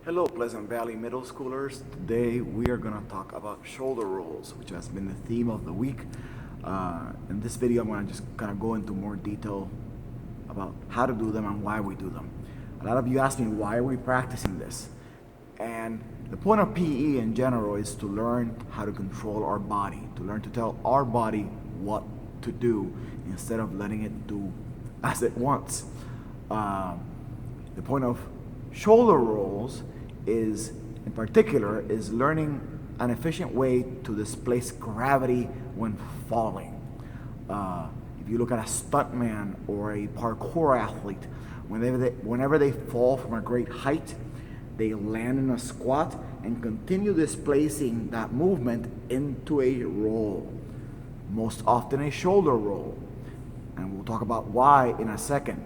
Hello, Pleasant Valley Middle Schoolers. Today we are going to talk about shoulder rolls, which has been the theme of the week. In this video, I'm going to just kind of go into more detail about how to do them and why we do them. A lot of you ask me, why are we practicing this? And the point of PE in general is to learn how to control our body, to learn to tell our body what to do instead of letting it do as it wants. The point of shoulder rolls is, in particular, is learning an efficient way to displace gravity when falling. If you look at a stuntman or a parkour athlete, whenever they fall from a great height, they land in a squat and continue displacing that movement into a roll, most often a shoulder roll. And we'll talk about why in a second.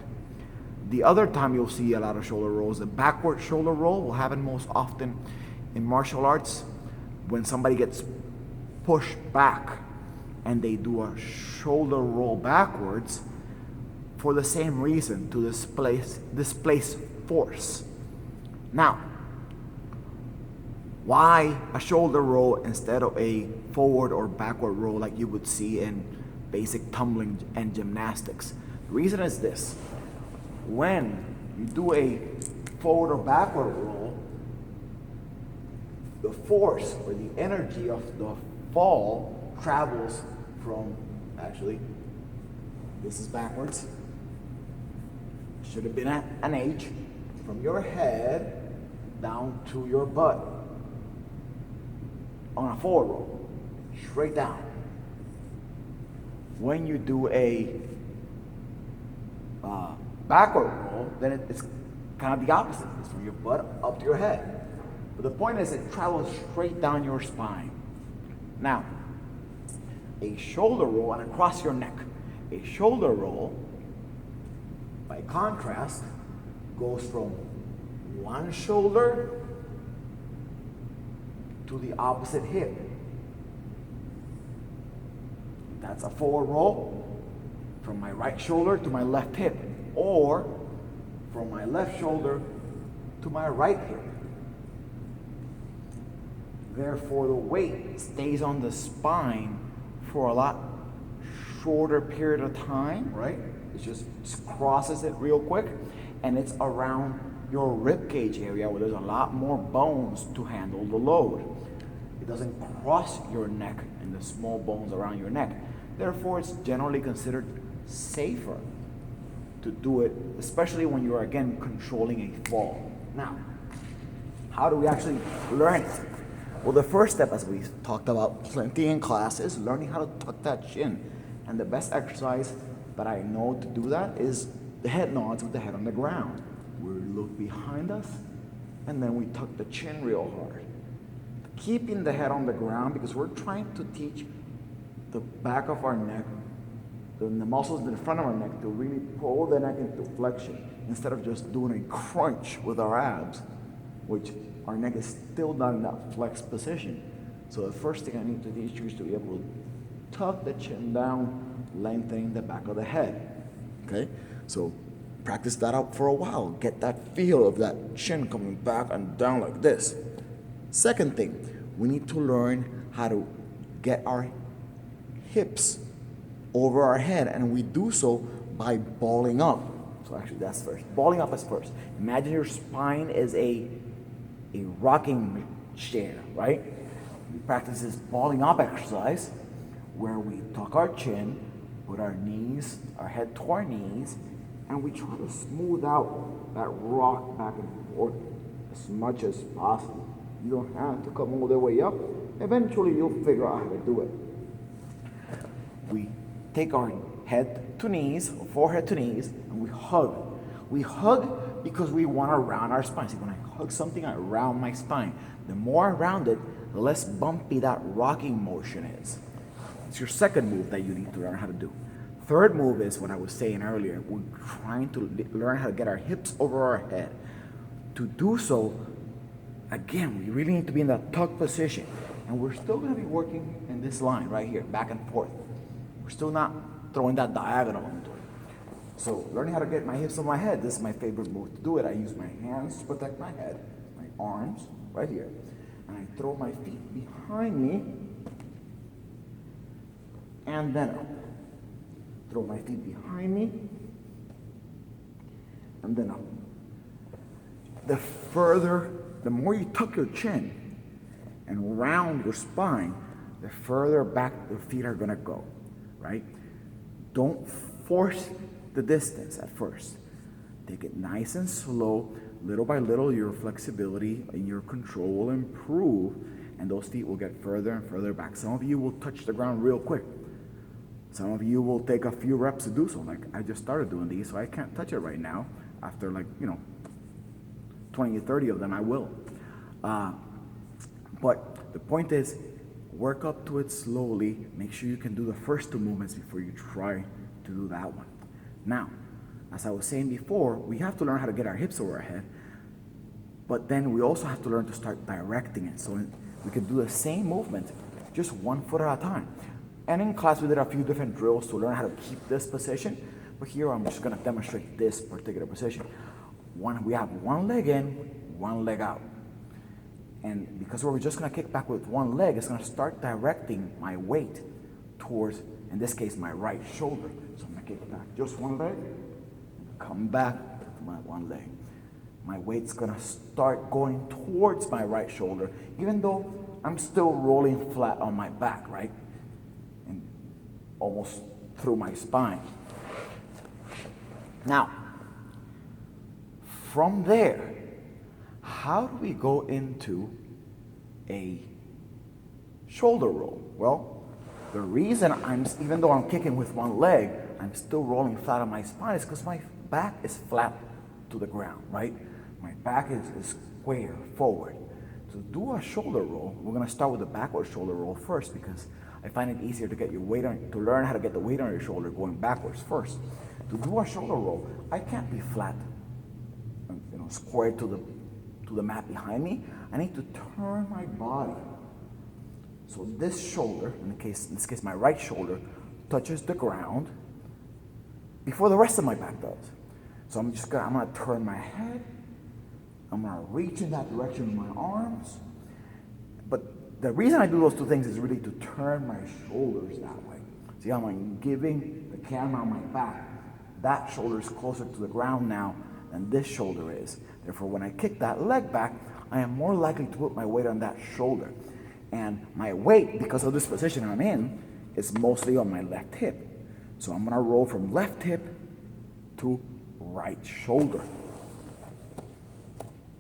The other time you'll see a lot of shoulder rolls, the backward shoulder roll will happen most often in martial arts when somebody gets pushed back and they do a shoulder roll backwards for the same reason, to displace force. Now, why a shoulder roll instead of a forward or backward roll like you would see in basic tumbling and gymnastics? The reason is this. When you do a forward or backward roll, the force or the energy of the fall travels from, actually, this is backwards, should have been an H, from your head down to your butt on a forward roll, straight down. When you do a backward roll, then it's kind of the opposite. It's from your butt up to your head. But the point is, it travels straight down your spine. Now, a shoulder roll and across your neck. A shoulder roll, by contrast, goes from one shoulder to the opposite hip. That's a forward roll, from my right shoulder to my left hip, or from my left shoulder to my right hip. Therefore, the weight stays on the spine for a lot shorter period of time, right? It just crosses it real quick, and it's around your rib cage area where there's a lot more bones to handle the load. It doesn't cross your neck and the small bones around your neck. Therefore, it's generally considered safer to do it, especially when you're, again, controlling a fall. Now, how do we actually learn it? Well, the first step, as we talked about plenty in class, is learning how to tuck that chin. And the best exercise that I know to do that is the head nods with the head on the ground. We look behind us, and then we tuck the chin real hard. Keeping the head on the ground, because we're trying to teach the back of our neck, the muscles in the front of our neck, to really pull the neck into flexion instead of just doing a crunch with our abs, which our neck is still not in that flexed position. So the first thing I need to teach you is to be able to tuck the chin down, lengthening the back of the head. Okay? So practice that out for a while. Get that feel of that chin coming back and down like this. Second thing, we need to learn how to get our hips over our head, and we do so by balling up. So actually, that's first. Balling up is first. Imagine your spine is a rocking chair, right? We practice this balling up exercise where we tuck our chin, put our head to our knees, and we try to smooth out that rock back and forth as much as possible. You don't have to come all the way up. Eventually, you'll figure out how to do it. We take our head to knees, or forehead to knees, and we hug. We hug because we want to round our spine. See, when I hug something, I round my spine. The more I round it, the less bumpy that rocking motion is. It's your second move that you need to learn how to do. Third move is what I was saying earlier. We're trying to learn how to get our hips over our head. To do so, again, we really need to be in that tuck position. And we're still going to be working in this line right here, back and forth. We're still not throwing that diagonal into it. So learning how to get my hips on my head, this is my favorite move to do it. I use my hands to protect my head, my arms right here, and I throw my feet behind me, and then up. Throw my feet behind me, and then up. The more you tuck your chin and round your spine, the further back your feet are gonna go, right? Don't force the distance at first. Take it nice and slow. Little by little, your flexibility and your control will improve, and those feet will get further and further back. Some of you will touch the ground real quick. Some of you will take a few reps to do so. Like I just started doing these, so I can't touch it right now. After 20 or 30 of them, I will. But the point is, work up to it slowly. Make sure you can do the first two movements before you try to do that one. Now, as I was saying before, we have to learn how to get our hips over our head, but then we also have to learn to start directing it. So we can do the same movement, just 1 foot at a time. And in class, we did a few different drills to learn how to keep this position, but here I'm just gonna demonstrate this particular position. We have one leg in, one leg out. And because we're just gonna kick back with one leg, it's gonna start directing my weight towards, in this case, my right shoulder. So I'm gonna kick back just one leg, come back to my one leg. My weight's gonna start going towards my right shoulder, even though I'm still rolling flat on my back, right? And almost through my spine. Now, from there, how do we go into a shoulder roll? Well, the reason even though I'm kicking with one leg, I'm still rolling flat on my spine is because my back is flat to the ground, right? My back is square forward. To do a shoulder roll, we're gonna start with the backward shoulder roll first because I find it easier to get your weight on, to learn how to get the weight on your shoulder going backwards first. To do a shoulder roll, I can't be flat, square to the mat behind me. I need to turn my body. So this shoulder, in this case my right shoulder, touches the ground before the rest of my back does. So I'm gonna turn my head. I'm gonna reach in that direction with my arms. But the reason I do those two things is really to turn my shoulders that way. See how I'm giving the camera on my back. That shoulder is closer to the ground now than this shoulder is. Therefore, when I kick that leg back, I am more likely to put my weight on that shoulder. And my weight, because of this position I'm in, is mostly on my left hip. So I'm gonna roll from left hip to right shoulder.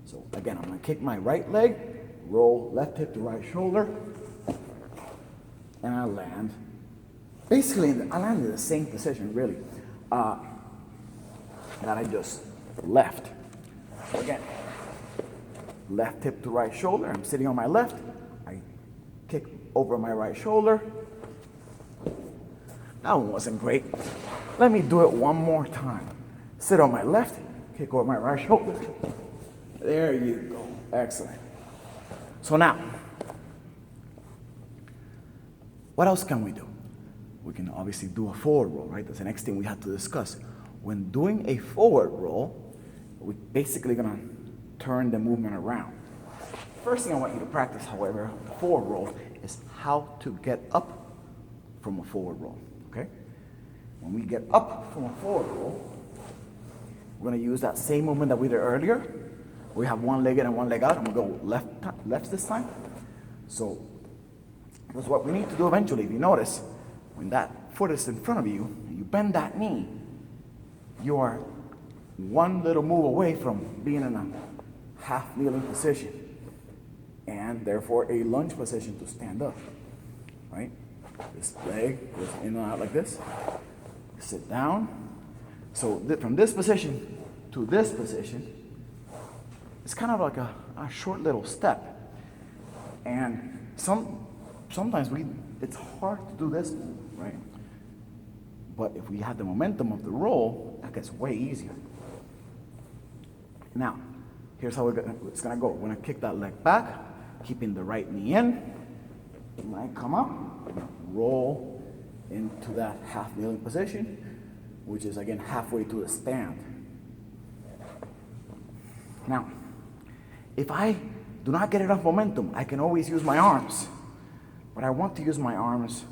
So again, I'm gonna kick my right leg, roll left hip to right shoulder, and I land. Basically, I land in the same position, really, that I just left. So again, left hip to right shoulder. I'm sitting on my left. I kick over my right shoulder. That one wasn't great. Let me do it one more time. Sit on my left, kick over my right shoulder. There you go. Excellent. So now, what else can we do? We can obviously do a forward roll, right? That's the next thing we have to discuss. When doing a forward roll, we're basically gonna turn the movement around. First thing I want you to practice, however, the forward roll is how to get up from a forward roll, okay? When we get up from a forward roll, we're gonna use that same movement that we did earlier. We have one leg in and one leg out. I'm gonna go left this time. So that's what we need to do eventually. If you notice, when that foot is in front of you, and you bend that knee, you are one little move away from being in a half kneeling position and therefore a lunge position to stand up, right? This leg goes in and out like this. Sit down. So from this position to this position, it's kind of like a short little step. And sometimes it's hard to do this move, right? But if we have the momentum of the roll, that gets way easier. Now, here's how it's gonna go. We're gonna kick that leg back, keeping the right knee in. When I come up, I'm gonna roll into that half kneeling position, which is again halfway to the stand. Now, if I do not get enough momentum, I can always use my arms. But I want to use my arms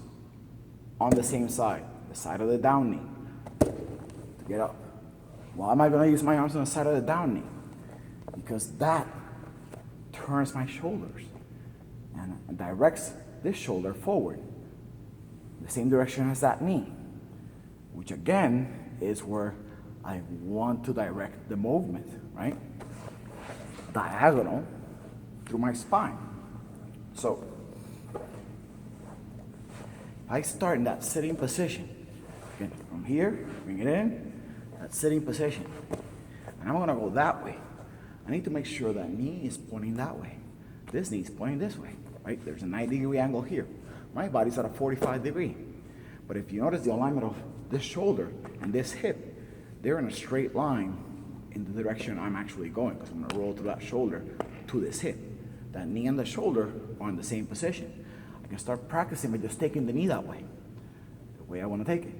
on the same side, the side of the down knee, to get up. Why am I going to use my arms on the side of the down knee? Because that turns my shoulders and directs this shoulder forward, the same direction as that knee, which again is where I want to direct the movement, right? Diagonal through my spine. So I start in that sitting position. Again, from here, bring it in, that sitting position. And I'm gonna go that way. I need to make sure that knee is pointing that way. This knee is pointing this way, right? There's a 90-degree angle here. My body's at a 45-degree. But if you notice the alignment of this shoulder and this hip, they're in a straight line in the direction I'm actually going, because I'm gonna roll through that shoulder to this hip. That knee and the shoulder are in the same position. I can start practicing by just taking the knee that way, the way I want to take it.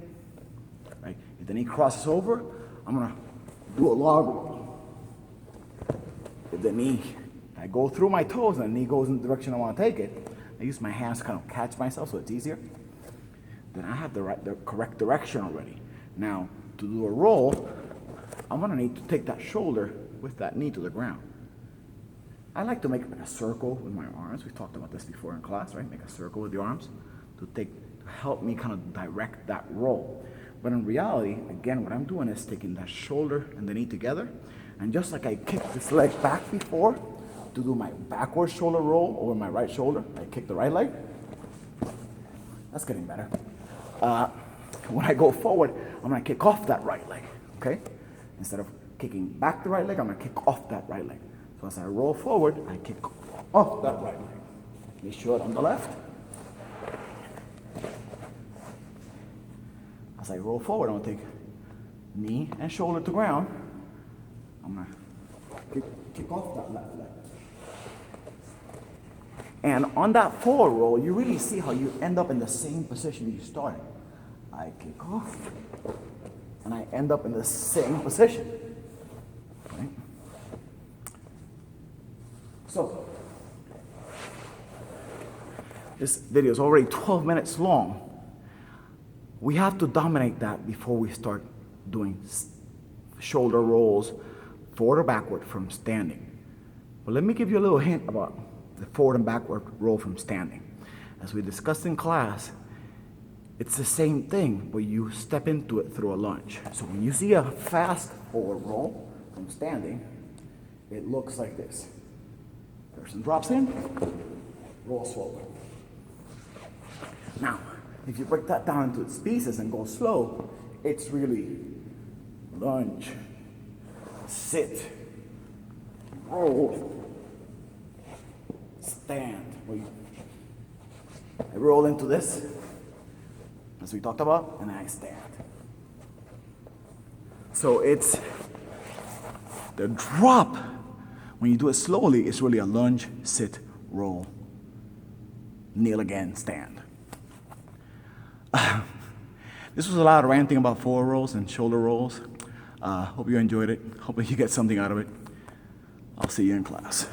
Right? If the knee crosses over, I'm going to do a log roll. If the knee, I go through my toes and the knee goes in the direction I want to take it, I use my hands to kind of catch myself so it's easier. Then I have the correct direction already. Now, to do a roll, I'm going to need to take that shoulder with that knee to the ground. I like to make a circle with my arms. We've talked about this before in class, right? Make a circle with the arms to help me kind of direct that roll. But in reality, again, what I'm doing is taking that shoulder and the knee together, and just like I kicked this leg back before to do my backward shoulder roll over my right shoulder, I kick the right leg. That's getting better. When I go forward, I'm gonna kick off that right leg, okay? Instead of kicking back the right leg, I'm gonna kick off that right leg. So as I roll forward, I kick off that right leg. Make sure on the left. As I roll forward, I'm gonna take knee and shoulder to ground. I'm gonna kick off that left leg. And on that forward roll, you really see how you end up in the same position you started. I kick off, and I end up in the same position. Right? So, this video is already 12 minutes long. We have to dominate that before we start doing shoulder rolls forward or backward from standing. But let me give you a little hint about the forward and backward roll from standing. As we discussed in class, it's the same thing, but you step into it through a lunge. So when you see a fast forward roll from standing, it looks like this. Person drops in, rolls forward. Now, if you break that down into its pieces and go slow, it's really lunge, sit, roll, stand. I roll into this, as we talked about, and I stand. So it's the drop. When you do it slowly, it's really a lunge, sit, roll, kneel again, stand. This was a lot of ranting about forward rolls and shoulder rolls. Hope you enjoyed it. Hope you get something out of it. I'll see you in class.